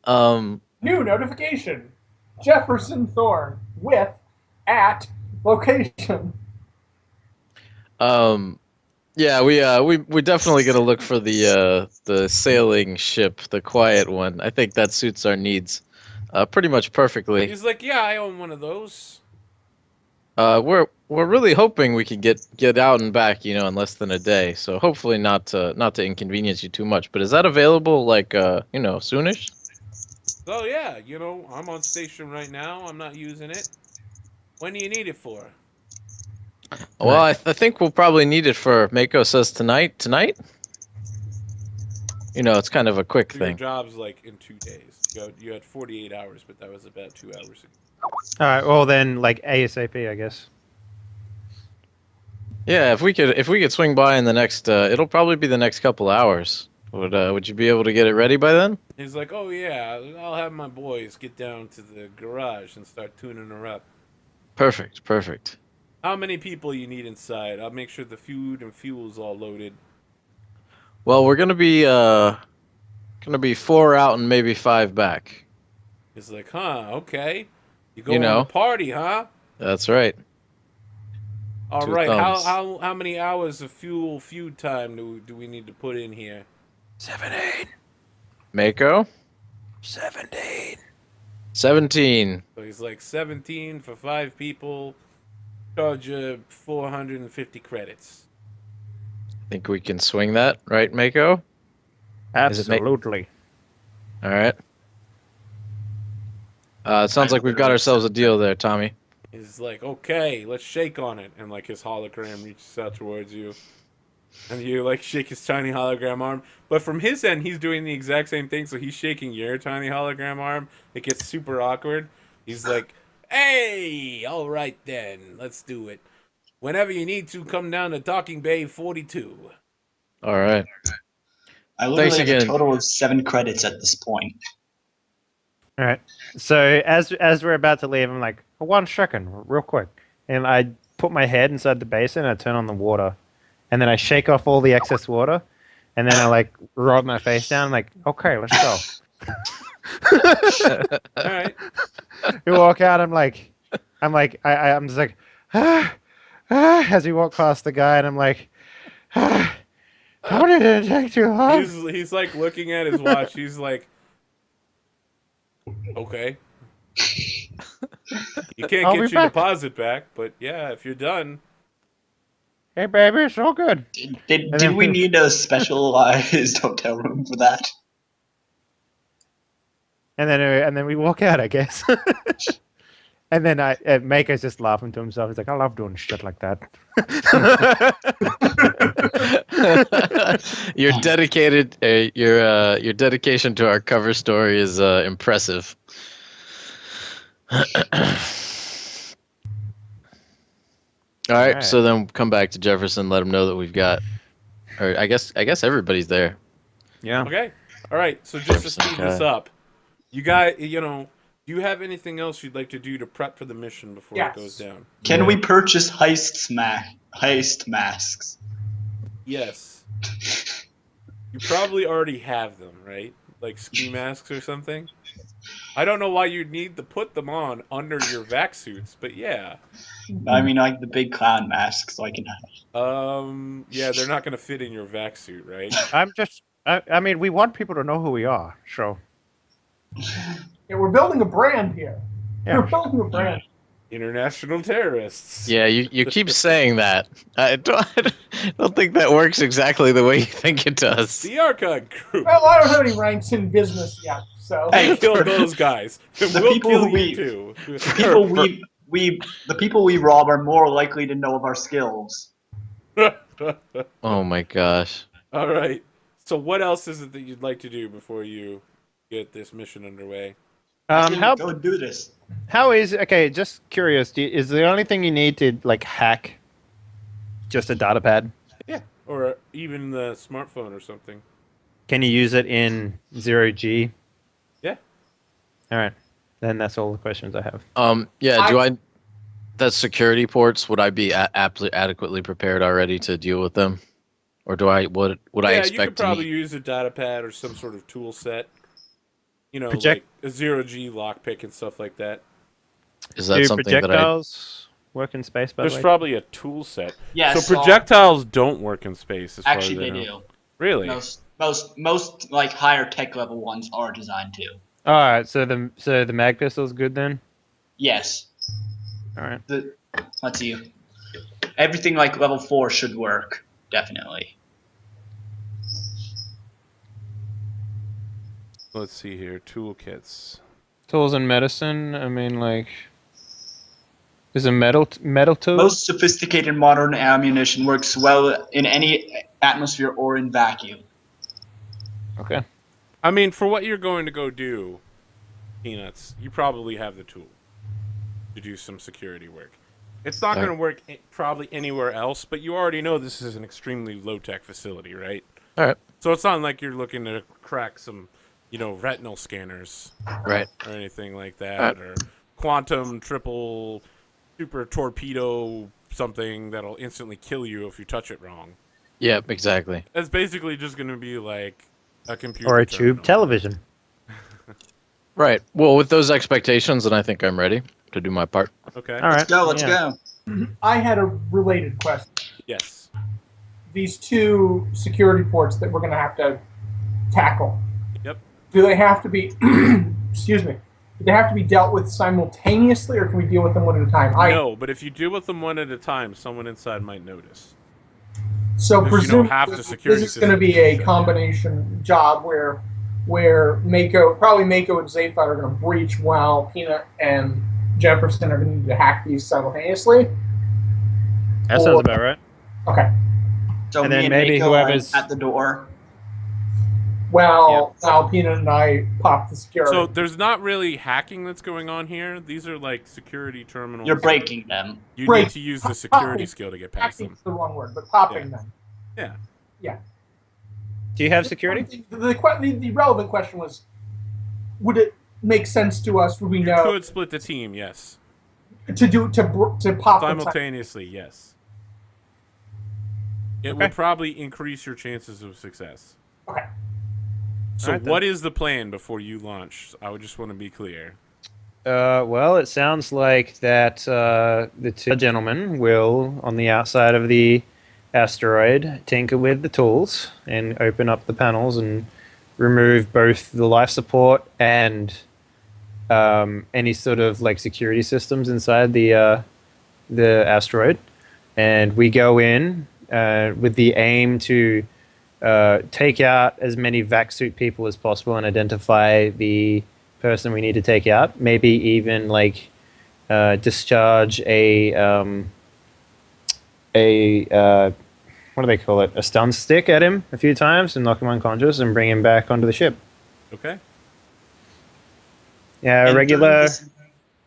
New notification. Jefferson Thorne with at location. Um, yeah, we definitely gonna look for the sailing ship, the quiet one. I think that suits our needs, pretty much perfectly. He's like, yeah, I own one of those. We're really hoping we can get out and back, in less than a day. So hopefully not to inconvenience you too much. But is that available like soonish? Oh yeah, I'm on station right now. I'm not using it. When do you need it for? Well, I think we'll probably need it for Mako says tonight. Tonight? It's kind of a quick So your thing. job's like in 2 days. You had 48 hours, but that was about 2 hours ago. All right. Well, then, like ASAP, I guess. Yeah, if we could swing by in the next, it'll probably be the next couple hours. Would you be able to get it ready by then? He's like, oh yeah, I'll have my boys get down to the garage and start tuning her up. Perfect, perfect. How many people you need inside? I'll make sure the food and fuel's all loaded. Well, we're gonna be 4 out and maybe 5 back. He's like, huh, okay. You You going to know. party, huh? That's right. All Two right. thumbs. How many hours of feud time do we need to put in here? 17. Mako, 17. 17. So he's like 17 for 5 people. Charge you 450 credits. Think we can swing that, right, Mako? Is it Absolutely. All right. It sounds like we've got ourselves a deal there, Tommy. He's like, okay, let's shake on it. And like his hologram reaches out towards you. And you like shake his tiny hologram arm. But from his end, he's doing the exact same thing. So he's shaking your tiny hologram arm. It gets super awkward. He's like, hey, all right then, let's do it. Whenever you need to, come down to Docking Bay 42. All right. I literally Thanks have again. a total of 7 credits at this point. All right. So as we're about to leave, I'm like, 1 second, real quick, and I put my head inside the basin. And I turn on the water, and then I shake off all the excess water, and then I like rub my face down. I'm like, okay, let's go. All right. We walk out. I'm just like, as we walk past the guy, and I'm like, how did it take too long? He's like looking at his watch. He's like, okay. You can't I'll get be your back. deposit back, but yeah, if you're done. Hey, baby, it's all good. Did we need a specialized hotel room for that? And then we walk out, I guess. And then Maker's just laughing to himself. He's like, I love doing shit like that. Your dedicated, your dedication to our cover story is impressive. All right, so then come back to Jefferson. Let him know that we've got, or I guess everybody's there. Yeah. Okay. All right. So just to speed this up, you do you have anything else you'd like to do to prep for the mission before it goes down? Can we purchase heist masks? Yes. You probably already have them, right? Like ski masks or something. I don't know why you'd need to put them on under your vac suits, but yeah. I mean, like the big clown masks, so I can. Yeah, they're not gonna fit in your vac suit, right? I mean, we want people to know who we are, so. Yeah, we're building a brand here. Yeah. We're building a brand. International terrorists. Yeah, you keep saying that. I don't think that works exactly the way you think it does. The Archon Group. Well, I don't have any ranks in business yet, so. Hey, kill those guys. We'll kill you too. The people we rob are more likely to know of our skills. Oh my gosh. All right. So what else is it that you'd like to do before you get this mission underway? Go do this. How is okay? Just curious. Is the only thing you need to like hack just a data pad? Yeah, or even the smartphone or something. Can you use it in 0G? Yeah. All right. Then that's all the questions I have. Yeah. That's security ports. Would I be adequately prepared already to deal with them, or would I expect? Yeah, you could probably use a data pad or some sort of tool set. you know, Project- like a 0G lockpick and stuff like that. Is that Do something that I? projectiles work in space, by the There's way? probably a tool set. Yes. So projectiles don't work in space, as far Actually, as I they know. do. Really? Most like higher tech level ones are designed to. Alright, so the mag pistol's good then? Yes. Alright. Let's see. Everything like level 4 should work. Definitely. Let's see here. Toolkits. Tools and medicine, I mean, like... Is a metal tool? Most sophisticated modern ammunition works well in any atmosphere or in vacuum. Okay. I mean, for what you're going to go do, Peanuts, you probably have the tool to do some security work. It's not going to work probably anywhere else, but you already know this is an extremely low-tech facility, right? All right. So it's not like you're looking to crack some, you know, retinal scanners, Right. or anything like that, or quantum triple super torpedo something that'll instantly kill you if you touch it wrong. Yeah, exactly. It's basically just going to be like a computer Or a terminal. tube television. Right. Well, with those expectations, then I think I'm ready to do my part. Okay. Alright. Let's go. I had a related question. Yes. These two security ports that we're going to have to tackle. Yep. Do they have to be? Excuse me. Do they have to be dealt with simultaneously, or can we deal with them one at a time? No, but if you deal with them one at a time, someone inside might notice. So Because, you know, presumably half the security this is going to be systems are a shut down. combination job where Mako and Zaphod are going to breach while Peanut and Jefferson are going to need to hack these simultaneously. That sounds about right. Okay. So And me then and maybe Mako are whoever's- at the door. Well, now Peanut and I pop the security. So there's not really hacking that's going on here. These are like security terminals. You're breaking them. You Break- need to use the security popping. skill to get past Hacking's them. the wrong word, but popping them. Yeah. Do you have security? The relevant question was, would it make sense to us? Would we You know could split the team, yes. to pop them Simultaneously, yes. It Okay. will probably increase your chances of success. Okay. So Alright, then. what is the plan before you launch? I would just want to be clear. Well, it sounds like that the two gentlemen will, on the outside of the asteroid, tinker with the tools and open up the panels and remove both the life support and any sort of like security systems inside the asteroid. And we go in with the aim to take out as many vac suit people as possible and identify the person we need to take out. Maybe even like discharge a what do they call it? A stun stick at him a few times and knock him unconscious and bring him back onto the ship. Okay? Yeah, And regular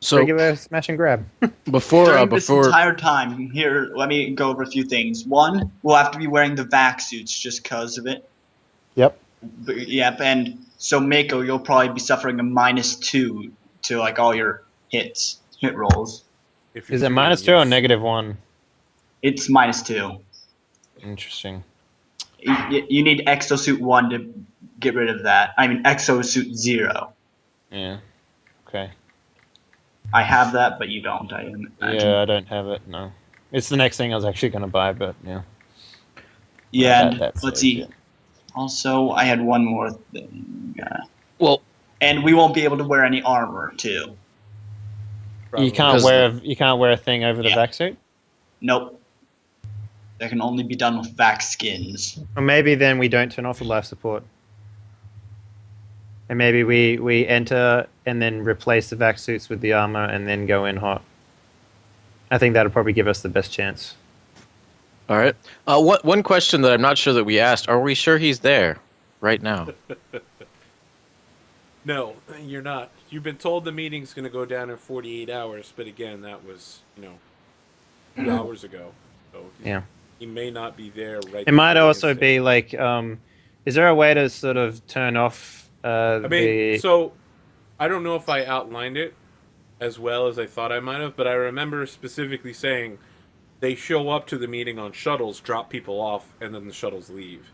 So regular smash and grab. During this entire time, here, let me go over a few things. One, we'll have to be wearing the vac suits just because of it. Yep. Yep, and so Mako, you'll probably be suffering a -2 to like all your hit rolls. If you're Is it doing -2 or -1? It's -2. Interesting. You need Exosuit 1 to get rid of that. I mean Exosuit 0. Yeah. Okay. I have that, but you don't. I imagine. Yeah, I don't have it. No. It's the next thing I was actually going to buy, but yeah. Yeah, That- and that's let's it, see. yeah. Also, I had one more thing. well, And we won't be able to wear any armor too. You can't wear a thing over the Yeah. vac suit. Nope. That can only be done with vac skins. Or maybe then we don't turn off the life support. And maybe we enter and then replace the vac suits with the armor and then go in hot. I think that'll probably give us the best chance. all right. One question that I'm not sure that we asked: are we sure he's there right now? No, you're not. You've been told the meeting's going to go down in 48 hours, but again, that was, 2 hours ago. So Yeah. he may not be there right It might before also Wednesday. be like, is there a way to sort of turn off I mean, so I don't know if I outlined it as well as I thought I might have, but I remember specifically saying they show up to the meeting on shuttles, drop people off, and then the shuttles leave.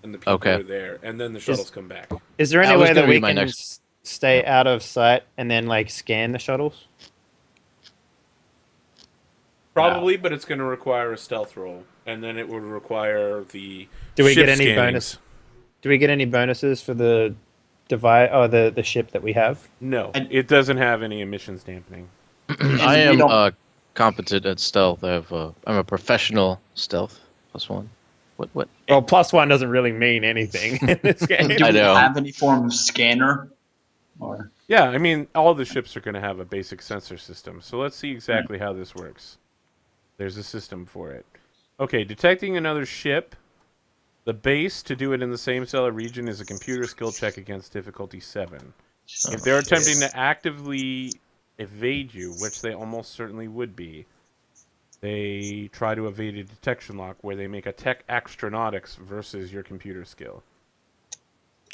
And the people Okay. are there, and then the shuttles come back. Is there That any was way that gonna be we my can next- stay out of sight and then like scan the shuttles? Probably, but it's going to require a stealth roll, and then it would require the Do we ship get any scannings. bonus? Do we get any bonuses for the device or the ship that we have? No, it doesn't have any emissions dampening. I we am don't- competent at stealth. I'm a professional stealth +1. What? Well, +1 doesn't really mean anything in this game. Do I we know. have any form of scanner? Or Yeah, I mean, all the ships are going to have a basic sensor system, so let's see exactly how this works. There's a system for it. Okay, detecting another ship. The base to do it in the same stellar region is a computer skill check against difficulty 7. If they're attempting to actively evade you, which they almost certainly would be, they try to evade a detection lock where they make a tech astronautics versus your computer skill.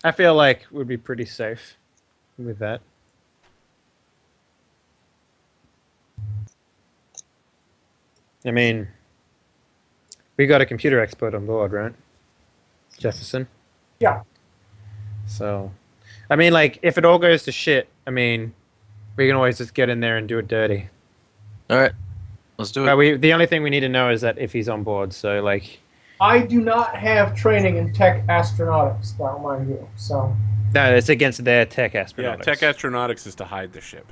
I feel like we'd be pretty safe with that. I mean, we got a computer expert on board, right? Jefferson. Yeah. So, I mean, like, if it all goes to shit, I mean, we can always just get in there and do it dirty. All right, let's do it. But the only thing we need to know is that if he's on board. So, like, I do not have training in tech astronautics, now mind you. So, no, it's against their tech astronauts. Yeah, tech astronautics is to hide the ship.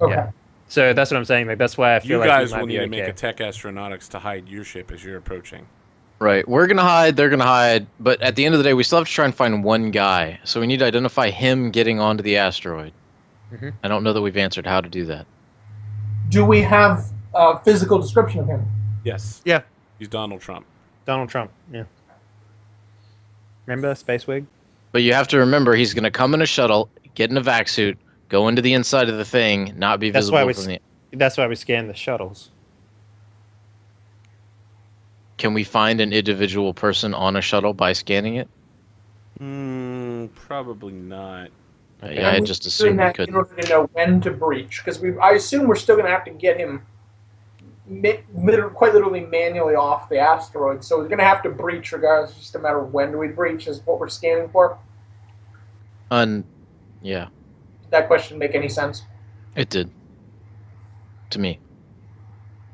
okay. Yeah. So that's what I'm saying. Like, that's why I feel You like guys we might will be need to okay. make a tech astronautics to hide your ship as you're approaching. Right, we're gonna hide. They're gonna hide. But at the end of the day, we still have to try and find one guy. So we need to identify him getting onto the asteroid. Mhm. I don't know that we've answered how to do that. Do we have a physical description of him? Yes. Yeah. He's Donald Trump. Donald Trump. Yeah. Remember Space Wig? But you have to remember, he's gonna come in a shuttle, get in a vac suit, go into the inside of the thing, not be That's visible why we from the. That's why we scan the shuttles. Can we find an individual person on a shuttle by scanning it? Probably not. Yeah, I And just we're assumed doing we that could. in order to know when to breach, because I assume we're still going to have to get him quite literally manually off the asteroid. So we're going to have to breach regardless. It's just a matter of when do we breach is what we're scanning for. Yeah, Did that question make any sense? it did. To me.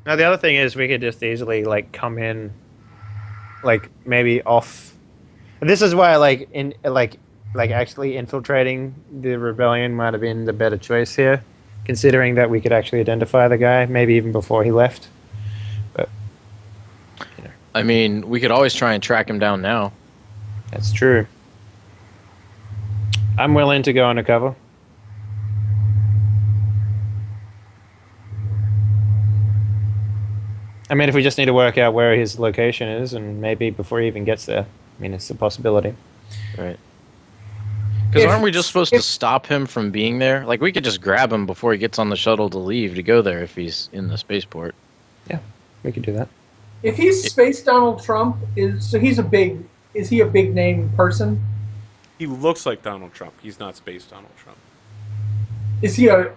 Now the other thing is we could just easily like come in, like maybe off. This is why like actually infiltrating the rebellion might have been the better choice here, considering that we could actually identify the guy maybe even before he left. But I mean, we could always try and track him down now. that's true. I'm willing to go undercover. I mean, if we just need to work out where his location is, and maybe before he even gets there, I mean, it's a possibility. Right. Because If- aren't we just supposed to if- stop him from being there? Like, we could just grab him before he gets on the shuttle to leave to go there if he's in the spaceport. We could do that. If he's Space Donald Trump, is he a big name person? He looks like Donald Trump. He's not Space Donald Trump. Is he a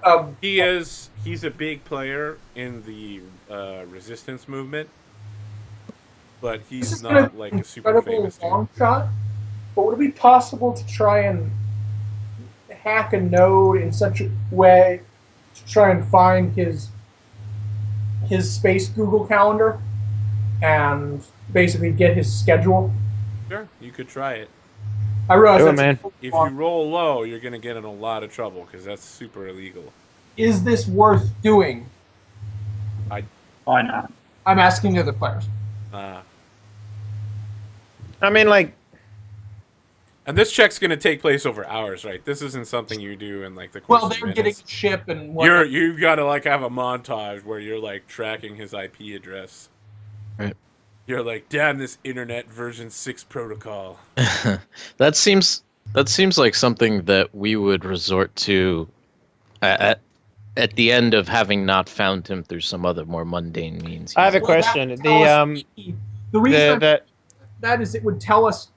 He's a big player in the resistance movement, but this he's is gonna not be like an a super incredible famous dude. long shot? But would it be possible to try and hack a node in such a way to try and find his space Google calendar and basically get his schedule? Sure, you could try it. I realize Do it, that's man. If you roll low, you're gonna get in a lot of trouble because that's super illegal. Is this worth doing? why not? I'm asking the other players. I mean, like, And this check's gonna take place over hours, right? This isn't something you do in like the course Well, of they're getting minutes. a ship and You've got to like have a montage where you're like tracking his IP address. Right. You're like, damn this internet version 6 protocol. That seems like something that we would resort to at the end of having not found him through some other more mundane means. I have a Well, that question. would tell us the reason that is it would tell us,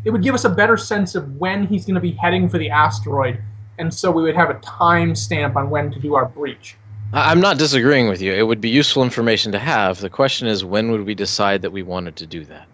it would give us a better sense of when he's going to be heading for the asteroid, and so we would have a time stamp on when to do our breach. I'm not disagreeing with you. It would be useful information to have. The question is, when would we decide that we wanted to do that?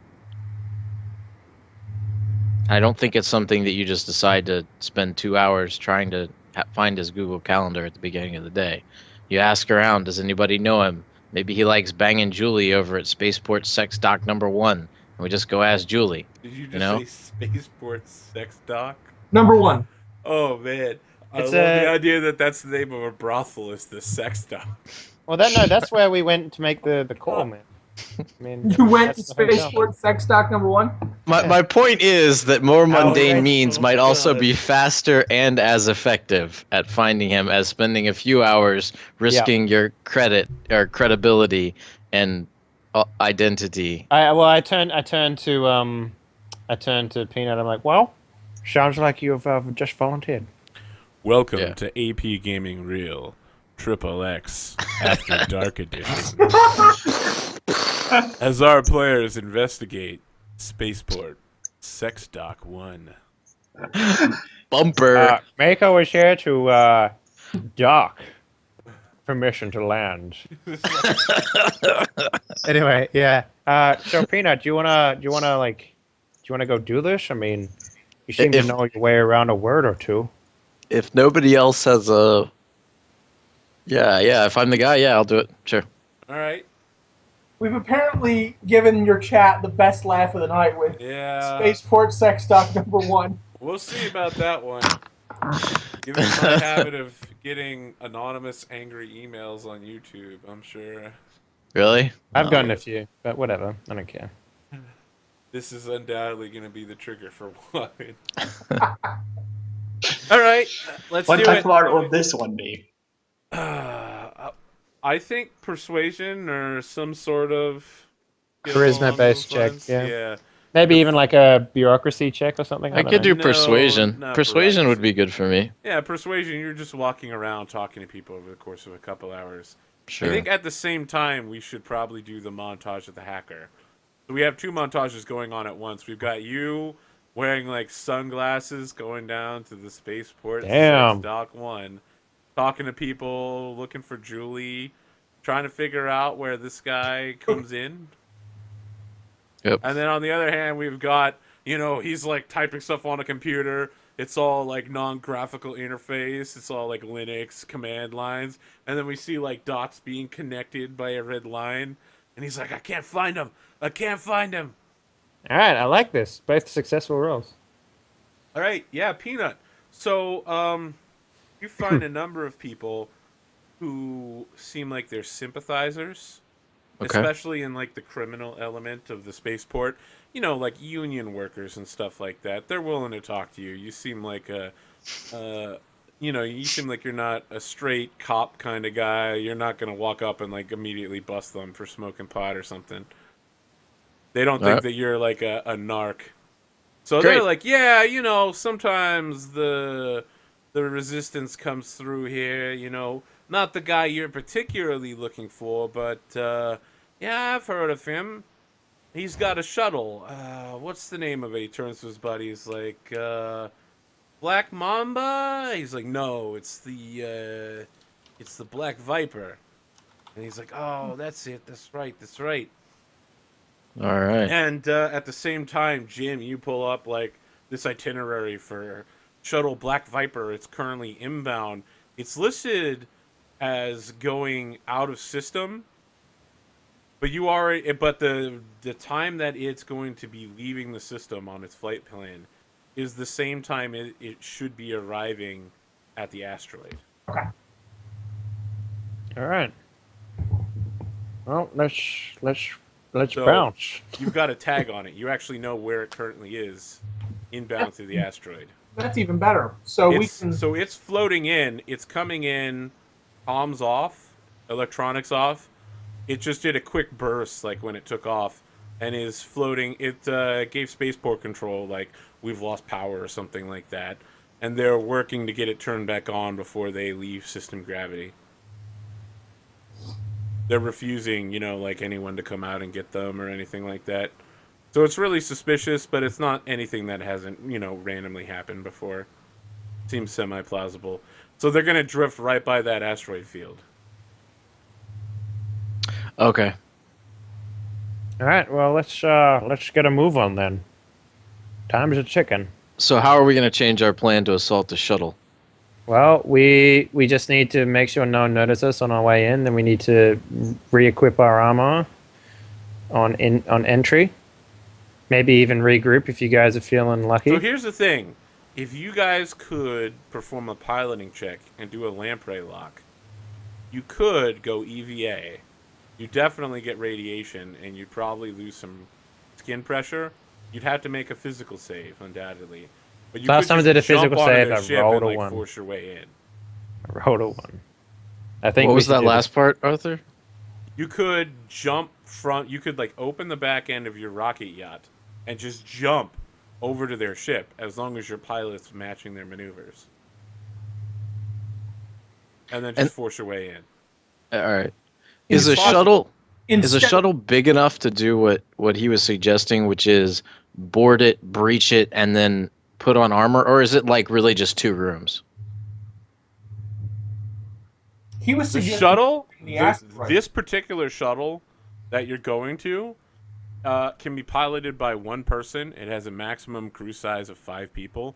I don't think it's something that you just decide to spend 2 hours trying to find his Google Calendar at the beginning of the day. You ask around, does anybody know him? Maybe he likes banging Julie over at Spaceport Sex Dock #1, and we just go ask Julie. Did you just You know? say Spaceport Sex Dock? #1. Oh man, I It's love the a- idea that that's the name of a brothel. Is the Sex Dock? Well, that's where we went to make the call, man. I mean, You went to that's the hotel. Spaceport Sex Dock #1. My point is that more mundane right. means Oh, might also God. be faster and as effective at finding him as spending a few hours risking your credit or credibility and identity. I turned to Peanut. I'm like, well, sounds like you've just volunteered. Welcome Yeah. to AP Gaming Real, XXX After Dark Edition. As our players investigate Spaceport Sex Dock 1. Bumper. Mako is here to dock. Permission to land. Anyway, yeah. So Peanut, do you wanna go do this? I mean, you seem to If- know your way around a word or two. If nobody else has a... Yeah, if I'm the guy, yeah, I'll do it. Sure. All right. We've apparently given your chat the best laugh of the night with Yeah. Spaceport Sex Dock #1. We'll see about that one. Given my habit of getting anonymous angry emails on YouTube, I'm sure Really? I've gotten a few, but whatever. I don't care. this is undoubtedly going to be the trigger for one. All right, let's What do type it. of art will this one be? I think persuasion or some sort of Charisma-based check, lines. yeah. Maybe even like a bureaucracy check or something. I don't could know. do No, persuasion. not Persuasion would bureaucracy. be good for me. Yeah, persuasion. You're just walking around talking to people over the course of a couple hours. Sure. I think at the same time we should probably do the montage of the hacker. So we have two montages going on at once. We've got you wearing like sunglasses going down to the spaceport Damn. Dock 1, talking to people, looking for Julie, trying to figure out where this guy comes in. Yep. And then on the other hand, we've got, he's like typing stuff on a computer. It's all like non-graphical interface. It's all like Linux command lines. And then we see like dots being connected by a red line. And he's like, I can't find him. I can't find him. All right, I like this. Both successful rolls. All right. Yeah, Peanut. So you find a number of people who seem like they're sympathizers. Okay. Especially in like the criminal element of the spaceport, like union workers and stuff like that. They're willing to talk to you. You seem like you seem like you're not a straight cop kind of guy. You're not gonna walk up and like immediately bust them for smoking pot or something. They don't think Alright. that you're like a narc. So Great. they're like, yeah, sometimes the resistance comes through here. Not the guy you're particularly looking for, but yeah, I've heard of him. He's got a shuttle. What's the name of it? He turns to his buddies like, Black Mamba? He's like, no, it's the Black Viper. And he's like, oh, that's it. That's right. All right. And at the same time, Jim, you pull up like this itinerary for shuttle Black Viper. It's currently inbound. It's listed as going out of system, but the time that it's going to be leaving the system on its flight plan is the same time it should be arriving at the asteroid. Okay. All right. Well, let's So- bounce. You've got a tag on it. You actually know where it currently is inbound to the asteroid. That's even better. So So it's floating in. It's coming in. Comms off. Electronics off. It just did a quick burst, like when it took off, and is floating. It gave spaceport control, like we've lost power or something like that, and they're working to get it turned back on before they leave system gravity. They're refusing, like anyone to come out and get them or anything like that. So it's really suspicious, but it's not anything that hasn't, randomly happened before. Seems semi-plausible. So they're going to drift right by that asteroid field. Okay. All right. Well, let's get a move on then. Time's a chicken. So how are we going to change our plan to assault the shuttle? Well, we just need to make sure no one notices us on our way in. Then we need to re-equip our armor on entry. Maybe even regroup if you guys are feeling lucky. So here's the thing. If you guys could perform a piloting check and do a lamprey lock, you could go EVA. You definitely get radiation, and you'd probably lose some skin pressure. You'd have to make a physical save, undoubtedly. But you Last could time I just did a jump physical onto save, their I ship rolled and, a like, 1. force your way in. I rolled a 1. I think What we was should that do last part, Arthur? You could jump from. You could like open the back end of your rocket yacht and just jump over to their ship, as long as your pilot's matching their maneuvers, and then just force your way in. All right. Is a possible. shuttle is a Instead, shuttle big enough to do what he was suggesting, which is board it, breach it, and then put on armor, or is it like really just 2 rooms? he was The suggesting shuttle, the asteroid. this particular shuttle that you're going to, can be piloted by one person. It has a maximum crew size of 5 people,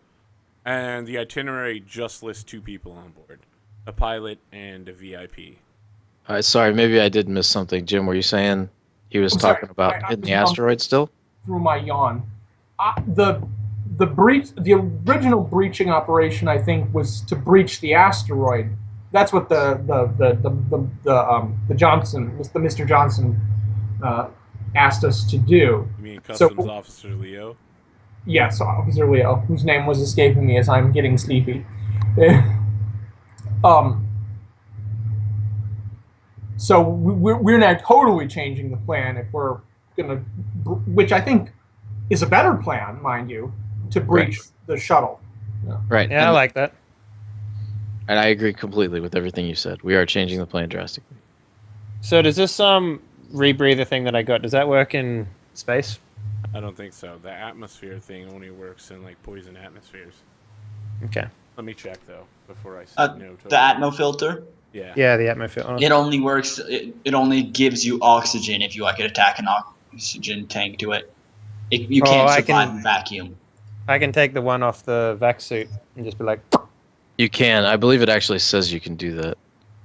and the itinerary just lists 2 people on board, a pilot and a VIP. Sorry, maybe I did miss something. Jim, were you saying he was I'm sorry, talking about I hitting was the asteroid still? through my yawn. The breach, the original breaching operation, I think, was to breach the asteroid. That's what the Johnson, the Mr. Johnson, asked us to do. You mean So- Customs Officer Leo? Yes, Officer Leo, whose name was escaping me as I'm getting sleepy. So we're now totally changing the plan if we're gonna, which I think is a better plan, mind you, to breach the shuttle. Right. Yeah, I like that. And I agree completely with everything you said. We are changing the plan drastically. So does this rebreather thing that I got, does that work in space? I don't think so. The atmosphere thing only works in like poison atmospheres. Okay. Let me check though before I say no. The Atmo filter. Yeah. Yeah, the atmosphere. It only works. It only gives you oxygen if you like attack an oxygen tank to it. You can't I survive can- in vacuum. I can take the one off the vac suit and just be like, You can. I believe it actually says you can do that.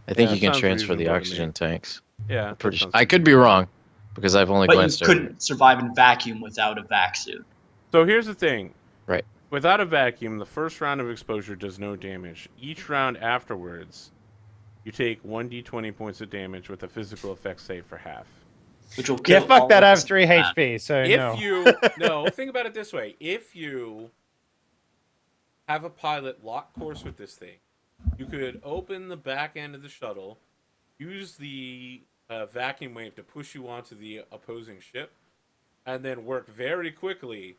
I think Yeah, you can sounds transfer the reasonable to me. oxygen tanks. Yeah. Pretty that sure. sounds I could be wrong because I've only But you glanced over. couldn't survive in vacuum without a vac suit. So here's the thing. Right. Without a vacuum, the first round of exposure does no damage. Each round afterwards, you take 1d20 points of damage with a physical effect save for half. Which will yeah, kill fuck all that, of I have us 3 in that. HP, so If no. you think about it this way: if you have a pilot lock course with this thing, you could open the back end of the shuttle, use the vacuum wave to push you onto the opposing ship, and then work very quickly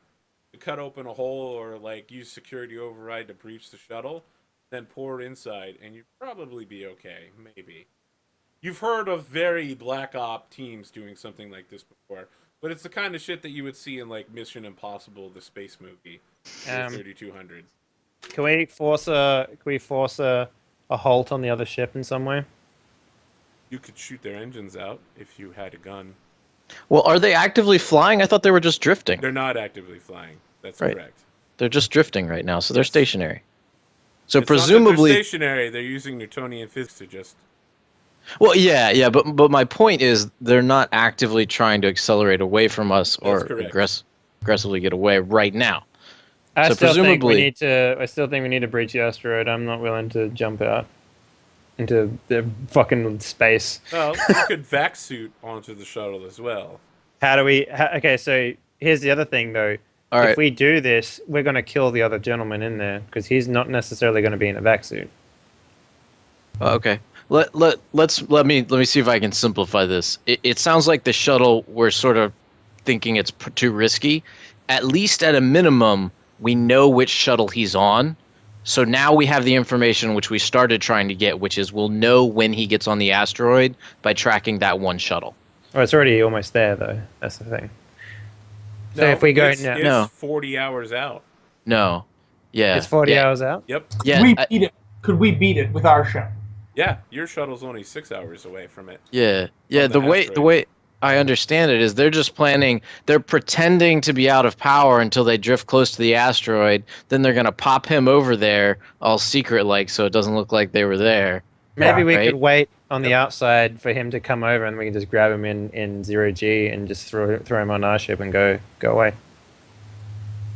to cut open a hole or like use security override to breach the shuttle, then pour inside, and you'd probably be okay. Maybe. You've heard of very black op teams doing something like this before, but it's the kind of shit that you would see in like Mission Impossible, the space movie, 3200. Can we force a halt on the other ship in some way? You could shoot their engines out if you had a gun. Well, are they actively flying? I thought they were just drifting. They're not actively flying. That's Right. correct. They're just drifting right now, so they're Yes. stationary. So It's not that presumably, they're stationary. They're using Newtonian physics to just. well, yeah, but my point is they're not actively trying to accelerate away from us or correct. aggressively get away right now. I So still think we presumably- need to. I still think we need to breach the asteroid. I'm not willing to jump out into the fucking space. Well, you could vac suit onto the shuttle as well. How do we? Okay, so here's the other thing, though. All If right. we do this, we're going to kill the other gentleman in there because he's not necessarily going to be in a vac suit. Okay. Let me see if I can simplify this. It sounds like the shuttle, we're sort of thinking it's too risky. At least at a minimum, we know which shuttle he's on. So now we have the information which we started trying to get, which is we'll know when he gets on the asteroid by tracking that one shuttle. Oh, it's already almost there, though. That's the thing. So if we go it's, now, it's No. 40 hours out. No. Yeah. it's 40 yeah, hours out. Yep. Yeah. we beat it. Could we beat it with our ship? Yeah, your shuttle's only 6 hours away from it. Yeah. From The the way asteroid. I understand it is they're just planning, they're pretending to be out of power until they drift close to the asteroid. Then they're gonna pop him over there, all secret like, so it doesn't look like they were there. Maybe Yeah. we could Right? wait on the outside for him to come over, and we can just grab him in 0G and just throw him on our ship and go away.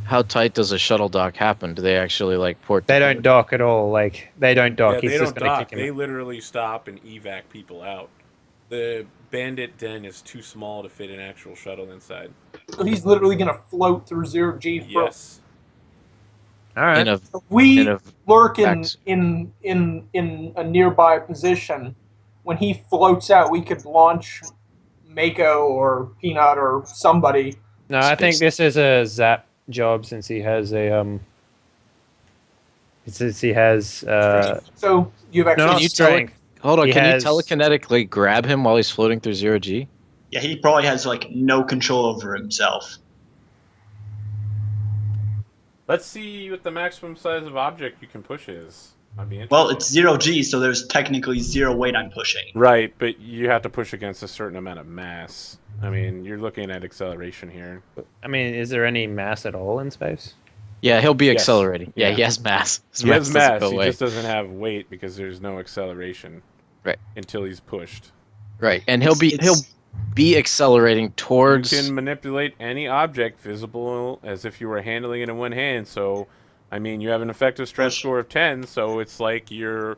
How tight does a shuttle dock happen? Do they actually like port? They to don't port? dock at all. Like they don't dock. Yeah, He's they just don't gonna dock. kick him. They literally stop and evac people out. The bandit den is too small to fit an actual shuttle inside. So he's literally going to float through 0G. Yes. All right. In a If we in a lurk vac- in a nearby position, when he floats out, we could launch Mako or Peanut or somebody. No, I think Space. this is a Zap job since he has a Since he has So you've no, actually not you strength. hold on, He can you has- telekinetically grab him while he's floating through 0G? Yeah, he probably has like no control over himself. Let's see what the maximum size of object you can push is. I'd be interested. Well, it's 0G, so there's technically 0 weight I'm pushing. Right, but you have to push against a certain amount of mass. I mean, you're looking at acceleration here. I mean, is there any mass at all in space? Yeah, he'll be Yes. accelerating. Yeah, Yeah. he has mass. His He has doesn't mass, go he away. just doesn't have weight because there's no acceleration. Right. Until he's pushed. Right, and he'll be accelerating towards. You can manipulate any object visible as if you were handling it in one hand. So, I mean, you have an effective strength score of 10, so it's like you're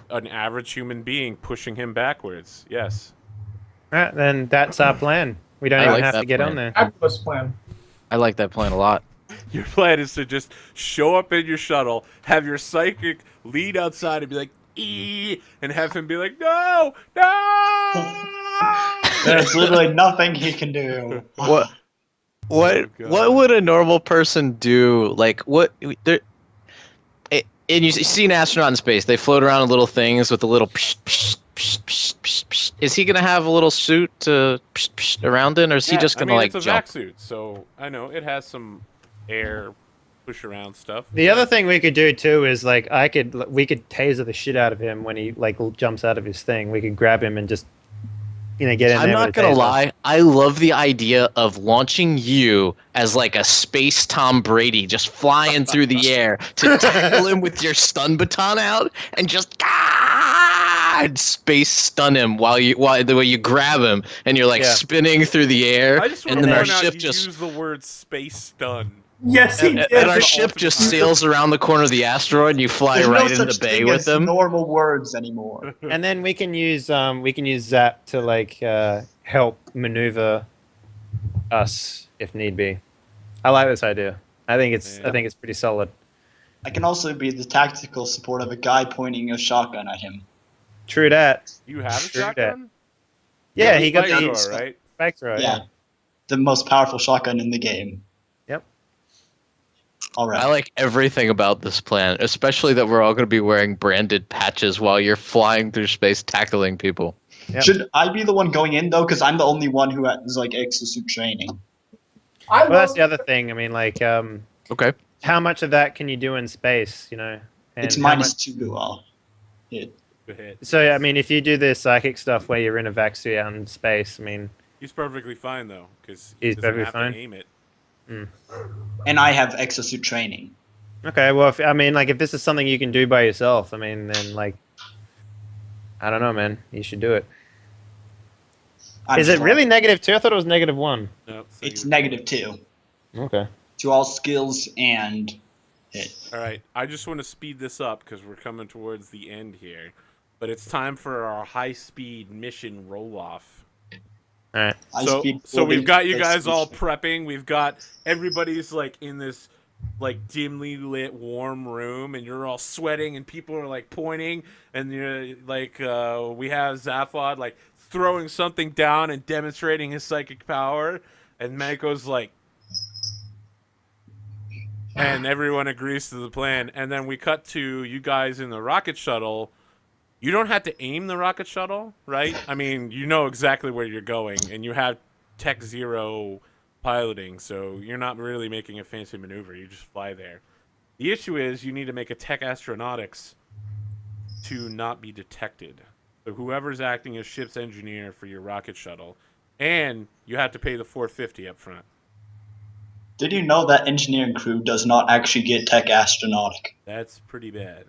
an average human being pushing him backwards. Yes. All right, then that's our plan. We don't I even like have that to get plan. on there. fabulous plan. I like that plan a lot. Your plan is to just show up in your shuttle, have your psychic lead outside and be like, "Ee," and have him be like, "No, no!" There's literally nothing he can do. What? Oh, God. What would a normal person do? Like what? There, and you see an astronaut in space. They float around in little things with a little. Psh, psh, psh, psh, psh, psh. Is he gonna have a little suit to psh, psh, around in, or is he Yeah, just gonna I mean, like it's a jump? vac suit, so I know it has some air push around stuff. The other thing we could do too is like we could taser the shit out of him when he like jumps out of his thing. We could grab him and just get in I'm there. not with a gonna taser. lie. I love the idea of launching you as like a space Tom Brady, just flying through the air to tackle him with your stun baton out and just and space stun him while the way you grab him and you're like Yeah. spinning through the air, I just want and to then our point out ship you just use the word space stun. Yes, he and, did. and our ship just sails around the corner of the asteroid and you fly There's right no into such the bay thing with as them. normal words anymore. And then we can use Zap to like help maneuver us if need be. I like this idea. I think it's pretty solid. I can also be the tactical support of a guy pointing a shotgun at him. True that. You have a Sure shotgun? Yeah, he got Spike the thrower, right? Spectre. Yeah. The most powerful shotgun in the game. Yep. Alright. I like everything about this plan, especially that we're all going to be wearing branded patches while you're flying through space tackling people. Yep. Should I be the one going in though? Because I'm the only one who has like exosuit training. Well, that's the other thing. I mean, like, Okay. how much of that can you do in space? And It's how minus much- 2 off. Good hit. So, I mean, if you do the psychic stuff where you're in a vac suit out in space, I mean, He's perfectly fine though, because he He's doesn't perfectly have fine? to aim it. And I have exosuit training. okay. Well, if this is something you can do by yourself, I mean, then like, I don't know, man. You should do it. I'm Is it sorry. really -2? I thought it was -1. No, so It's you- -2 Okay. to all skills and hit. All right, I just want to speed this up because we're coming towards the end here. But it's time for our high-speed mission roll-off. All right. So we've got you guys all prepping. We've got everybody's like in this like dimly lit warm room, and you're all sweating, and people are like pointing, and you're like we have Zaphod like throwing something down and demonstrating his psychic power, and Mako's like, and everyone agrees to the plan, and then we cut to you guys in the rocket shuttle. You don't have to aim the rocket shuttle, right? I mean, you know exactly where you're going, and you have Tech Zero piloting, so you're not really making a fancy maneuver. You just fly there. The issue is you need to make a Tech Astronautics to not be detected. So whoever's acting as ship's engineer for your rocket shuttle and you have to pay the $450 up front. Did you know that engineering crew does not actually get tech astronautic? That's pretty bad.